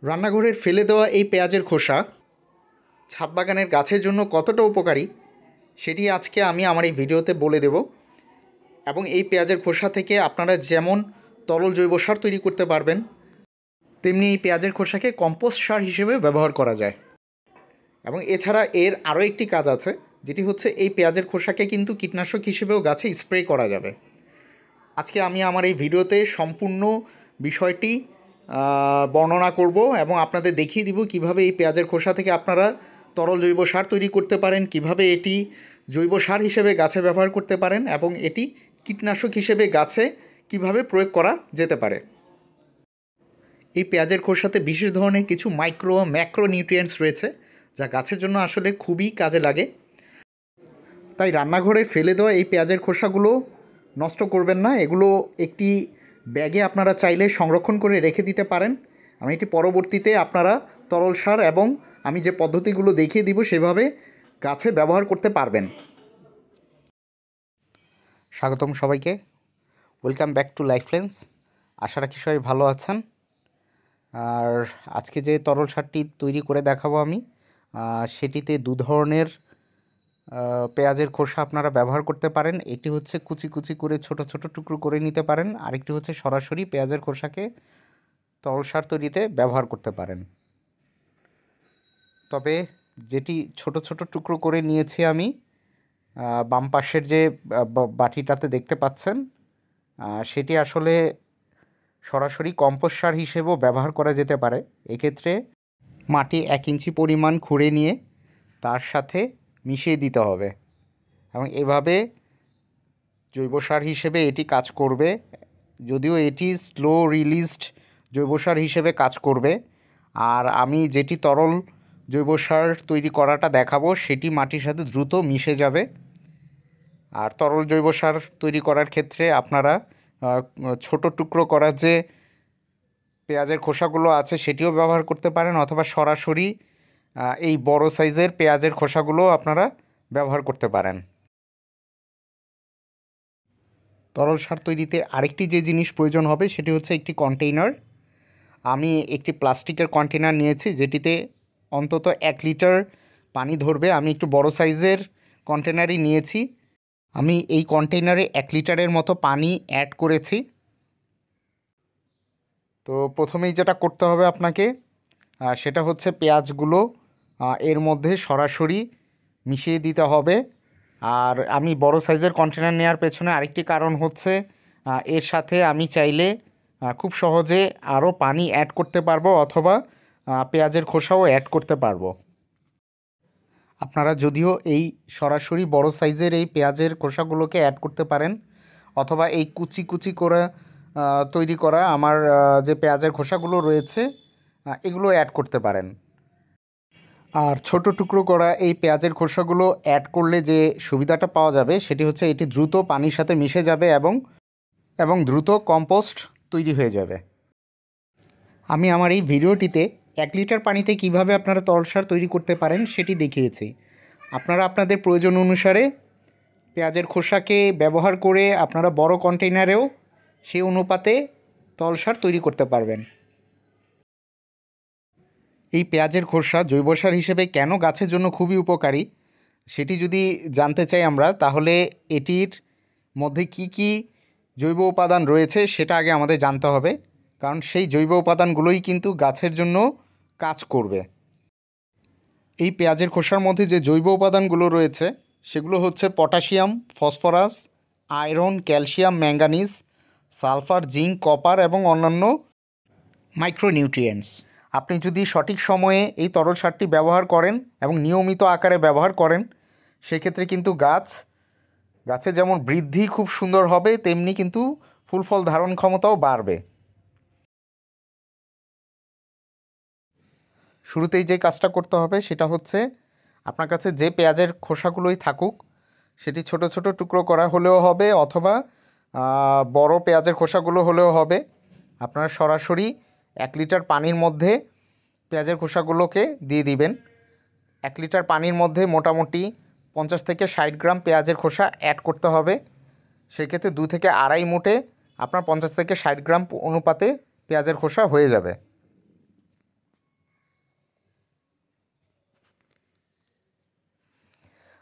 রান্নাঘরের ফেলে দেওয়া এই পেঁয়াজের খোসা ছাদ বাগানের গাছের জন্য কতটা উপকারী সেটি আজকে আমি আমার এই ভিডিওতে বলে দেব। এবং এই পেঁয়াজের খোসা থেকে আপনারা যেমন তরল জৈব সার তৈরি করতে পারবেন, তেমনি এই পেঁয়াজের খোসাকে কম্পোস্ট সার হিসেবে ব্যবহার করা যায়। এবং এছাড়া এর আরও একটি কাজ আছে, যেটি হচ্ছে এই পেঁয়াজের খোসাকে কিন্তু কীটনাশক হিসেবেও গাছে স্প্রে করা যাবে। আজকে আমি আমার এই ভিডিওতে সম্পূর্ণ বিষয়টি বর্ণনা করব এবং আপনাদের দেখিয়ে দিব কিভাবে এই পেঁয়াজের খোসা থেকে আপনারা তরল জৈব সার তৈরি করতে পারেন, কিভাবে এটি জৈব সার হিসেবে গাছে ব্যবহার করতে পারেন এবং এটি কীটনাশক হিসেবে গাছে কিভাবে প্রয়োগ করা যেতে পারে। এই পেঁয়াজের খোসাতে বিশেষ ধরনের কিছু মাইক্রো ও ম্যাক্রো নিউট্রিয়েন্টস রয়েছে, যা গাছের জন্য আসলে খুবই কাজে লাগে। তাই রান্নাঘরে ফেলে দেওয়া এই পেঁয়াজের খোসাগুলো নষ্ট করবেন না। এগুলো একটি ব্যাগে আপনারা চাইলে সংরক্ষণ করে রেখে দিতে পারেন। আমি এটি পরবর্তীতে আপনারা তরল সার এবং আমি যে পদ্ধতিগুলো দেখিয়ে দিব সেভাবে গাছে ব্যবহার করতে পারবেন। স্বাগতম সবাইকে, ওয়েলকাম ব্যাক টু লাইফলেন্স। আশা রাখি সবাই ভালো আছেন। আর আজকে যে তরল সারটি তৈরি করে দেখাবো আমি, সেটিতে দু ধরনের পেঁয়াজের খোসা আপনারা ব্যবহার করতে পারেন। একটি হচ্ছে কুচি কুচি করে ছোট ছোট টুকরো করে নিতে পারেন, আরেকটি হচ্ছে সরাসরি পেঁয়াজের খোসাকে তরল সার তৈরিতে ব্যবহার করতে পারেন। তবে যেটি ছোট ছোট টুকরো করে নিয়েছি আমি, বাম পাশের যে বাটিটাতে দেখতে পাচ্ছেন, সেটি আসলে সরাসরি কম্পোস্ট সার হিসেবেও ব্যবহার করা যেতে পারে। এক্ষেত্রে মাটি 1 ইঞ্চি পরিমাণ খুঁড়ে নিয়ে তার সাথে মিশিয়ে দিতে হবে এবং এভাবে জৈব সার হিসেবে এটি কাজ করবে। যদিও এটি স্লো রিলিজড জৈব সার হিসেবে কাজ করবে, আর আমি যেটি তরল জৈব সার তৈরি করাটা দেখাবো সেটি মাটির সাথে দ্রুত মিশে যাবে। আর তরল জৈব সার তৈরি করার ক্ষেত্রে আপনারা ছোট টুকরো করা যে পেঁয়াজের খোসাগুলো আছে সেটিও ব্যবহার করতে পারেন, অথবা সরাসরি এই বড় সাইজের পেঁয়াজের খোসাগুলো আপনারা ব্যবহার করতে পারেন। তরল সার তৈরিতে আরেকটি যে জিনিস প্রয়োজন হবে সেটি হচ্ছে একটি কন্টেইনার। আমি একটি প্লাস্টিকের কন্টেইনার নিয়েছি যেটিতে অন্তত 1 লিটার পানি ধরবে। আমি একটু বড় সাইজের কন্টেইনারই নিয়েছি। আমি এই কন্টেইনারে 1 লিটারের মতো পানি অ্যাড করেছি। তো প্রথমেই যেটা করতে হবে আপনাকে, সেটা হচ্ছে পেঁয়াজগুলো এর মধ্যে সরাসরি মিশিয়ে দিতে হবে। আর আমি বড় সাইজের কন্টেনার নেওয়ার পেছনে আরেকটি কারণ হচ্ছে, এর সাথে আমি চাইলে খুব সহজে আরও পানি অ্যাড করতে পারবো, অথবা পেঁয়াজের খোসাও অ্যাড করতে পারবো। আপনারা যদিও এই সরাসরি বড় সাইজের এই পেঁয়াজের খোসাগুলোকে অ্যাড করতে পারেন, অথবা এই কুচি কুচি করে তৈরি করা আমার যে পেঁয়াজের খোসাগুলো রয়েছে এগুলো অ্যাড করতে পারেন। আর ছোট টুকরো করা এই পেঁয়াজের খোসাগুলো অ্যাড করলে যে সুবিধাটা পাওয়া যাবে সেটি হচ্ছে এটি দ্রুত পানির সাথে মিশে যাবে এবং দ্রুত কম্পোস্ট তৈরি হয়ে যাবে। আমি আমার এই ভিডিওটিতে 1 লিটার পানিতে কিভাবে আপনারা তরল সার তৈরি করতে পারেন সেটি দেখিয়েছি। আপনারা আপনাদের প্রয়োজন অনুসারে পেঁয়াজের খোসাকে ব্যবহার করে আপনারা বড় কন্টেইনারেও সেই অনুপাতে তরল সার তৈরি করতে পারবেন। এই পেঁয়াজের খোসা জৈব সার হিসেবে কেন গাছের জন্য খুবই উপকারী সেটি যদি জানতে চাই আমরা, তাহলে এটির মধ্যে কি কি জৈব উপাদান রয়েছে সেটা আগে আমাদের জানতে হবে, কারণ সেই জৈব উপাদানগুলোই কিন্তু গাছের জন্য কাজ করবে। এই পেঁয়াজের খোসার মধ্যে যে জৈব উপাদানগুলো রয়েছে সেগুলো হচ্ছে potassium, phosphorus, iron, calcium, manganese, sulphur, zinc, copper এবং অন্যান্য মাইক্রোনিউট্রিয়েন্টস। আপনি যদি সঠিক সময়ে এই তরল সারটি ব্যবহার করেন এবং নিয়মিত আকারে ব্যবহার করেন, সেক্ষেত্রে কিন্তু গাছে যেমন বৃদ্ধি খুব সুন্দর হবে, তেমনি কিন্তু ফুল ফল ধারণ ক্ষমতাও বাড়বে। শুরুতেই যে কাজটা করতে হবে সেটা হচ্ছে, আপনার কাছে যে পেঁয়াজের খোসাগুলোই থাকুক সেটি ছোট ছোট টুকরো করা হলেও হবে, অথবা বড় পেঁয়াজের খোসাগুলো হলেও হবে। আপনারা সরাসরি 1 লিটার পানির মধ্যে পেঁয়াজের খোসাগুলোকে দিয়ে দিবেন। 1 লিটার পানির মধ্যে মোটামুটি 50 থেকে 60 গ্রাম পেঁয়াজের খোসা অ্যাড করতে হবে। সেক্ষেত্রে 2 থেকে আড়াই মুঠে আপনার 50 থেকে 60 গ্রাম অনুপাতে পেঁয়াজের খোসা হয়ে যাবে।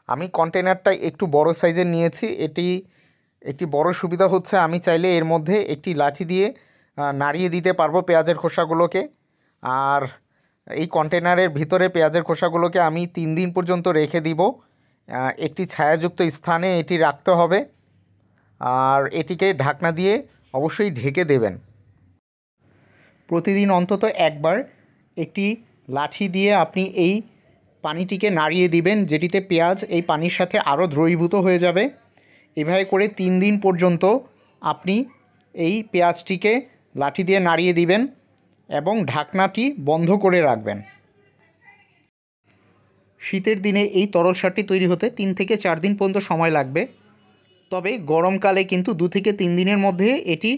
আমি কন্টেনারটা একটু বড় সাইজের নিয়েছি। এটি একটি বড় সুবিধা হচ্ছে আমি চাইলে এর মধ্যে একটি লাঠি দিয়ে নাড়িয়ে দিতে পারবো পেঁয়াজের খোসাগুলোকে। আর এই কন্টেনারের ভিতরে পেঁয়াজের খোসাগুলোকে আমি 3 দিন পর্যন্ত রেখে দিব। একটি ছায়াযুক্ত স্থানে এটি রাখতে হবে, আর এটিকে ঢাকনা দিয়ে অবশ্যই ঢেকে দেবেন। প্রতিদিন অন্তত একবার একটি লাঠি দিয়ে আপনি এই পানিটিকে নাড়িয়ে দিবেন, যেটিতে পেঁয়াজ এই পানির সাথে আরও দ্রবীভূত হয়ে যাবে। এভাবে করে 3 দিন পর্যন্ত আপনি এই পেঁয়াজটিকে লাঠি দিয়ে নাড়িয়ে দিবেন এবং ঢাকনাটি বন্ধ করে রাখবেন। শীতের দিনে এই তরল সারটি তৈরি হতে 3 থেকে 4 দিন পর্যন্ত সময় লাগবে, তবে গরমকালে কিন্তু 2 থেকে 3 দিনের মধ্যে এটি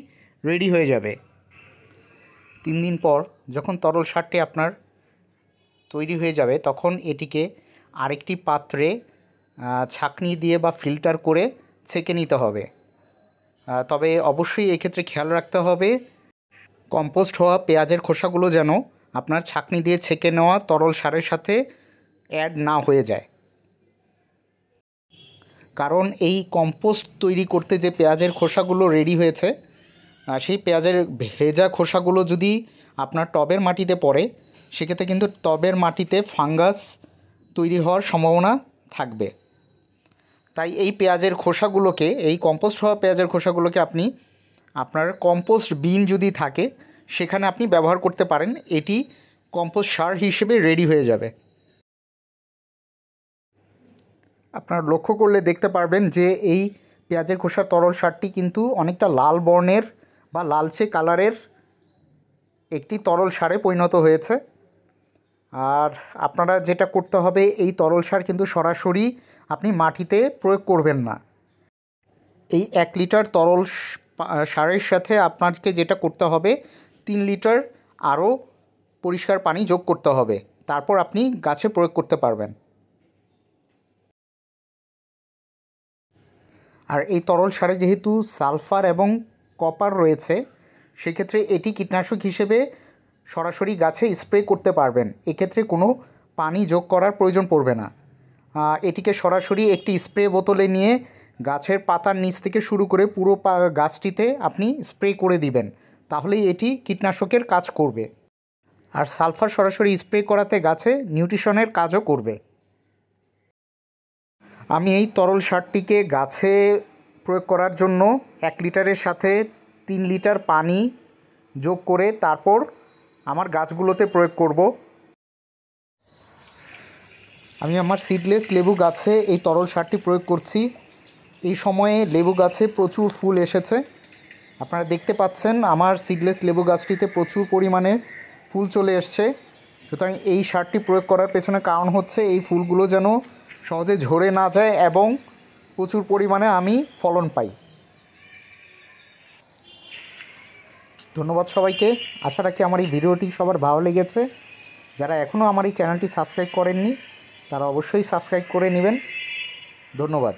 রেডি হয়ে যাবে। 3 দিন পর যখন তরল সারটি আপনার তৈরি হয়ে যাবে তখন এটিকে আরেকটি পাত্রে ছাঁকনি দিয়ে বা ফিল্টার করে ছেঁকে নিতে হবে। তবে অবশ্যই এক্ষেত্রে খেয়াল রাখতে হবে কম্পোস্ট হওয়া পেঁয়াজের খোসাগুলো যেন আপনার ছাঁকনি দিয়ে ছেঁকে নেওয়া তরল সারের সাথে অ্যাড না হয়ে যায়। কারণ এই কম্পোস্ট তৈরি করতে যে পেঁয়াজের খোসাগুলো রেডি হয়েছে, সেই পেঁয়াজের ভেজা খোসাগুলো যদি আপনার টবের মাটিতে পড়ে, সেক্ষেত্রে কিন্তু টবের মাটিতে ফাঙ্গাস তৈরি হওয়ার সম্ভাবনা থাকবে। তাই এই পেঁয়াজের খোসাগুলোকে, এই কম্পোস্ট হওয়া পেঁয়াজের খোসাগুলোকে আপনি আপনার কম্পোস্ট বিন যদি থাকে সেখানে আপনি ব্যবহার করতে পারেন। এটি কম্পোস্ট সার হিসেবে রেডি হয়ে যাবে। আপনার লক্ষ্য করলে দেখতে পারবেন যে এই পেঁয়াজের খোসার তরল সারটি কিন্তু অনেকটা লাল বর্ণের বা লালচে কালারের একটি তরল সারে পরিণত হয়েছে। আর আপনারা যেটা করতে হবে, এই তরল সার কিন্তু সরাসরি আপনি মাটিতে প্রয়োগ করবেন না। এই 1 লিটার তরল সারের সাথে আপনাকে যেটা করতে হবে, 3 লিটার আরও পরিষ্কার পানি যোগ করতে হবে, তারপর আপনি গাছে প্রয়োগ করতে পারবেন। আর এই তরল সারে যেহেতু সালফার এবং কপার রয়েছে, সেক্ষেত্রে এটি কীটনাশক হিসেবে সরাসরি গাছে স্প্রে করতে পারবেন। এক্ষেত্রে কোনো পানি যোগ করার প্রয়োজন পড়বে না। এটিকে সরাসরি একটি স্প্রে বোতলে নিয়ে গাছের পাতার নিচ থেকে শুরু করে পুরো গাছটিতে আপনি স্প্রে করে দিবেন, তাহলেই এটি কীটনাশকের কাজ করবে। আর সালফার সরাসরি স্প্রে করাতে গাছে নিউট্রিশনের কাজও করবে। আমি এই তরল সারটিকে গাছে প্রয়োগ করার জন্য 1 লিটারের সাথে 3 লিটার পানি যোগ করে তারপর আমার গাছগুলোতে প্রয়োগ করব। আমি আমার সিডলেস লেবু গাছে এই তরল সারটি প্রয়োগ করছি। এই সময়ে লেবু গাছে প্রচুর ফুল এসেছে, আপনারা দেখতে পাচ্ছেন আমার সিডলেস লেবু গাছটিতে প্রচুর পরিমাণে ফুল চলে এসছে। সুতরাং এই সারটি প্রয়োগ করার পেছনে কারণ হচ্ছে এই ফুলগুলো যেন সহজে ঝরে না যায় এবং প্রচুর পরিমাণে আমি ফলন পাই। ধন্যবাদ সবাইকে। আশা রাখি আমার এই ভিডিওটি সবার ভালো লেগেছে। যারা এখনও আমার এই চ্যানেলটি সাবস্ক্রাইব করেননি তারা অবশ্যই সাবস্ক্রাইব করে নেবেন। ধন্যবাদ।